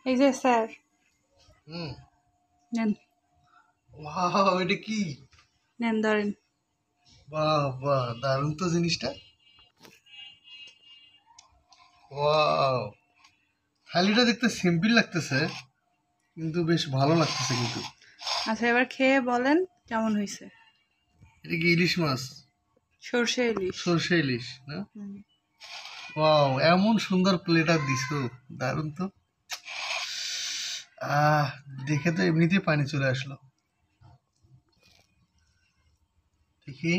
এই যে স্যার হুম নেন ওয়াও এটা কি নেন ধরেন। বাহ বাহ দারুণ তো জিনিসটা ওয়াও থালিটা দেখতে সিম্পল লাগতেছে কিন্তু বেশ ভালো লাগতেছে কিন্তু আচ্ছা এবার খেয়ে বলেন কেমন হয়েছে। এটা কি ইলিশ মাছ সর্ষে ইলিশ। সরষে ইলিশ না হুম। ওয়াও এমন সুন্দর প্লেটার দিছো দারুণ তো আহ দেখে তো এমনিতেই পানি চলে আসলো দেখি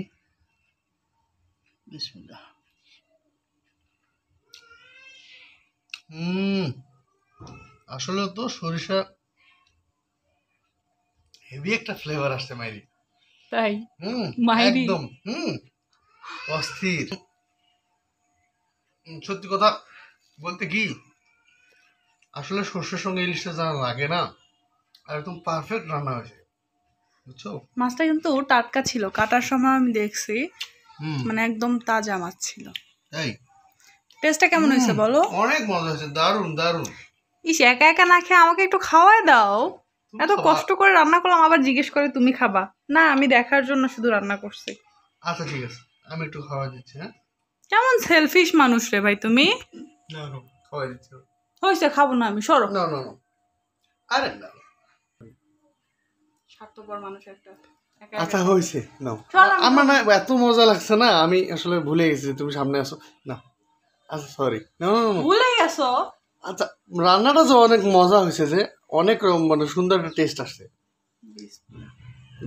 বিসমিল্লাহ হুম আসলে তো সরিষা হেভি একটা ফ্লেভার আসছে মাইরি তাই হুম মাইরি। একদম অস্থির সত্যি কথা বলতে কি আসলে সর্ষের সঙ্গে ইলিশটা যা লাগে না আর একদম পারফেক্ট রান্না হয়েছে বুঝছো মাছটা কিন্তু টাটকা ছিল, কাটার সময় আমি দেখছি হুম মানে একদম তাজা মাছ ছিল। তাই টেস্টটা কেমন হয়েছে বলো। অনেক মজা হয়েছে দারুণ দারুণ ইস, একা একা না খেয়ে আমাকে একটু খাওয়ায় দাও। তুমি এত খাবা কষ্ট করে রান্না করলাম, আবার জিজ্ঞেস করে তুমি খাবা। না, আমি দেখার জন্য শুধু রান্না করছি। আচ্ছা ঠিক আছে আমি একটু খাওয়া দিচ্ছি হ্যাঁ কেমন সেলফিশ মানুষ রে ভাই তুমি। না না খাওয়া দিচ্ছি হয়েছে, খাবো না আমি, সরো। না না না আরে না স্বার্থপর মানুষ একটা। একা একা আচ্ছা খাবে। হয়েছে নাও চল আমি আমার না খাবো। এত মজা লাগছে না আমি আসলে ভুলে গেছি তুমি সামনে আসো না আচ্ছা সরি না না না ভুলে গেছো। আচ্ছা রান্নাটা যে অনেক মজা হয়েছে যে অনেক মানে সুন্দর একটা টেস্ট আসছে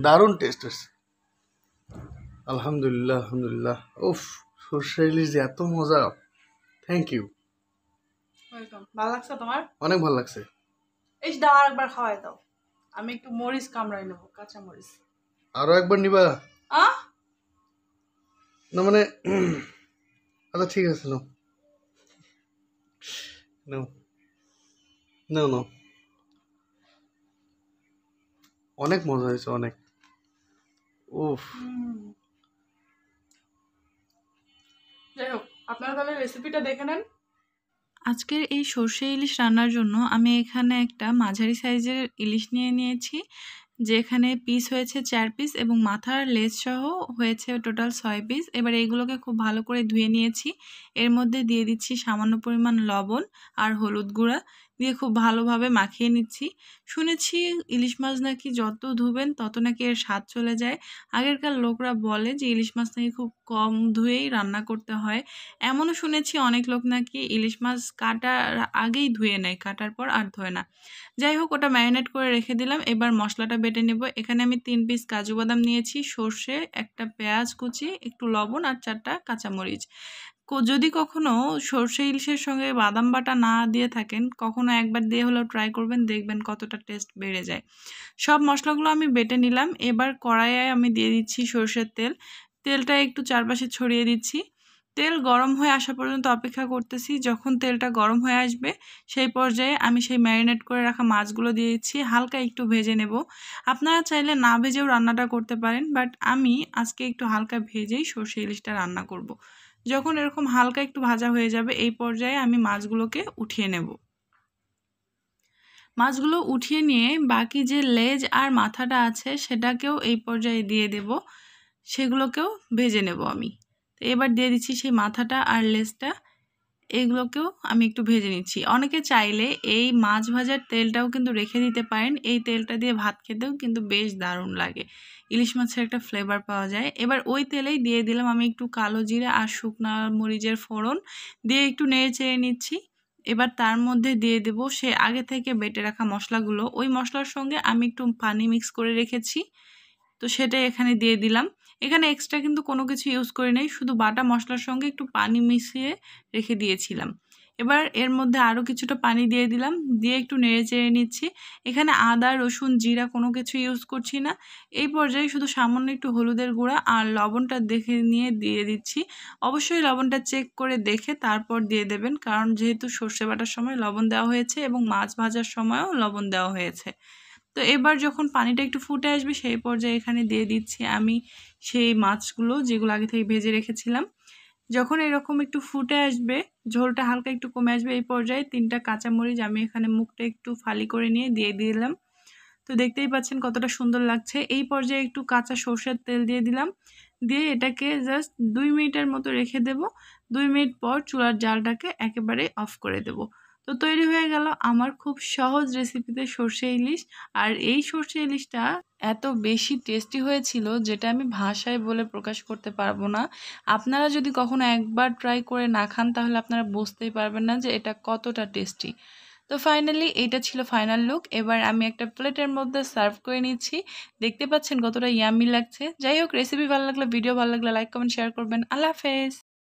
দারুণ টেস্ট আসছে আলহামদুলিল্লাহ আলহামদুলিল্লাহ উফ সর্ষে ইলিশ যে এত মজা থ্যাংক ইউ ওয়েলকাম। ভালো লাগছে তোমার? অনেক ভালো লাগছে এই দাও, আর একবার খাওয়াই দাও। আমি একটু মরিচ কামড়াই নেবো, কাঁচা মরিচ। আরো একবার নিবা আহ না মানে আচ্ছা ঠিক আছে নাও নাও নাও নাও অনেক মজা হয়েছে অনেক উফ যাই হোক, আপনারা তাহলে রেসিপিটা দেখে নেন। আজকের এই সর্ষে ইলিশ রান্নার জন্য আমি এখানে একটা মাঝারি সাইজের ইলিশ নিয়ে নিয়েছি, যেখানে পিস হয়েছে 4 পিস এবং মাথার লেজ সহ হয়েছে টোটাল 6 পিস। এবার এগুলোকে খুব ভালো করে ধুয়ে নিয়েছি। এর মধ্যে দিয়ে দিচ্ছি সামান্য পরিমাণ লবণ আর হলুদ গুঁড়া দিয়ে খুব ভালোভাবে মাখিয়ে নিচ্ছি। শুনেছি ইলিশ মাছ নাকি যত ধুবেন তত নাকি এর স্বাদ চলে যায়। আগেরকার লোকরা বলে যে ইলিশ মাছ নাকি খুব কম ধুয়েই রান্না করতে হয়। এমনও শুনেছি অনেক লোক নাকি ইলিশ মাছ কাটার আগেই ধুয়ে নেয়, কাটার পর আর ধোয় না। যাই হোক, ওটা ম্যারিনেট করে রেখে দিলাম। এবার মশলাটা বেটে নেব। এখানে আমি 3 পিস কাজু বাদাম নিয়েছি, সর্ষে, একটা পেঁয়াজ কুচি, একটু লবণ আর 4টা কাঁচামরিচ। যদি কখনো সর্ষে ইলিশের সঙ্গে বাদাম বাটা না দিয়ে থাকেন, কখনো একবার দিয়ে হলেও ট্রাই করবেন, দেখবেন কতটা টেস্ট বেড়ে যায়। সব মশলাগুলো আমি বেটে নিলাম। এবার কড়াইয়ে আমি দিয়ে দিচ্ছি সর্ষের তেল। তেলটা একটু চারপাশে ছড়িয়ে দিচ্ছি। তেল গরম হয়ে আসা পর্যন্ত অপেক্ষা করতেছি। যখন তেলটা গরম হয়ে আসবে সেই পর্যায়ে আমি সেই ম্যারিনেট করে রাখা মাছগুলো দিয়ে দিচ্ছি, হালকা একটু ভেজে নেব। আপনারা চাইলে না ভেজেও রান্নাটা করতে পারেন, বাট আমি আজকে একটু হালকা ভেজেই সর্ষে ইলিশটা রান্না করব। যখন এরকম হালকা একটু ভাজা হয়ে যাবে এই পর্যায়ে আমি মাছগুলোকে উঠিয়ে নেব। মাছগুলো উঠিয়ে নিয়ে বাকি যে লেজ আর মাথাটা আছে সেটাকেও এই পর্যায়ে দিয়ে দেব, সেগুলোকেও ভেজে নেব আমি। তো এবার দিয়ে দিচ্ছি সেই মাথাটা আর লেজটা, এগুলোকেও আমি একটু ভেজে নিচ্ছি। অনেকে চাইলে এই মাছ ভাজার তেলটাও কিন্তু রেখে দিতে পারেন, এই তেলটা দিয়ে ভাত খেতেও কিন্তু বেশ দারুণ লাগে, ইলিশ মাছের একটা ফ্লেভার পাওয়া যায়। এবার ওই তেলেই দিয়ে দিলাম আমি একটু কালো জিরা আর শুকনো মরিচের ফোড়ন দিয়ে একটু নেড়ে চেড়ে নিচ্ছি। এবার তার মধ্যে দিয়ে দেব সে আগে থেকে বেটে রাখা মশলাগুলো। ওই মশলার সঙ্গে আমি একটু পানি মিক্স করে রেখেছি, তো সেটাই এখানে দিয়ে দিলাম। এখানে এক্সট্রা কিন্তু কোনো কিছু ইউজ করি নাই, শুধু বাটা মশলার সঙ্গে একটু পানি মিশিয়ে রেখে দিয়েছিলাম। এবার এর মধ্যে আরও কিছুটা পানি দিয়ে দিলাম, দিয়ে একটু নেড়ে চেড়ে নিচ্ছি। এখানে আদা রসুন জিরা কোনো কিছু ইউজ করছি না। এই পর্যায়ে শুধু সামান্য একটু হলুদের গুঁড়া আর লবণটা দেখে নিয়ে দিয়ে দিচ্ছি। অবশ্যই লবণটা চেক করে দেখে তারপর দিয়ে দেবেন, কারণ যেহেতু সর্ষে বাটার সময় লবণ দেওয়া হয়েছে এবং মাছ ভাজার সময়ও লবণ দেওয়া হয়েছে। তো এবার যখন পানিটা একটু ফুটে আসবে সেই পর্যায়ে এখানে দিয়ে দিচ্ছি আমি সেই মাছগুলো যেগুলো আগে থেকে ভেজে রেখেছিলাম। যখন এরকম একটু ফুটে আসবে, ঝোলটা হালকা একটু কমে আসবে, এই পর্যায়ে 3টা কাঁচামরিচ আমি এখানে মুখটা একটু ফালি করে নিয়ে দিয়ে দিলাম। তো দেখতেই পাচ্ছেন কতটা সুন্দর লাগছে। এই পর্যায়ে একটু কাঁচা সরষের তেল দিয়ে দিলাম, দিয়ে এটাকে জাস্ট 2 মিনিটের মতো রেখে দেব। 2 মিনিট পর চুলার জালটাকে একেবারে অফ করে দেব। তো তৈরি হয়ে গেল আমার খুব সহজ রেসিপিতে সরষে ইলিশ। আর এই সরষে ইলিশটা এত বেশি টেস্টি হয়েছিল যেটা আমি ভাষায় বলে প্রকাশ করতে পারবো না। আপনারা যদি কখনো একবার ট্রাই করে না খান তাহলে আপনারা বুঝতেই পারবেন না যে এটা কতটা টেস্টি। তো ফাইনালি এইটা ছিল ফাইনাল লুক। এবার আমি একটা প্লেটের মধ্যে সার্ভ করে নিচ্ছি। দেখতে পাচ্ছেন কতটা ইয়াম্মি লাগছে। যাই হোক, রেসিপি ভালো লাগলে, ভিডিও ভালো লাগলে লাইক কমেন্ট শেয়ার করবেন। আল্লাহ হাফেজ।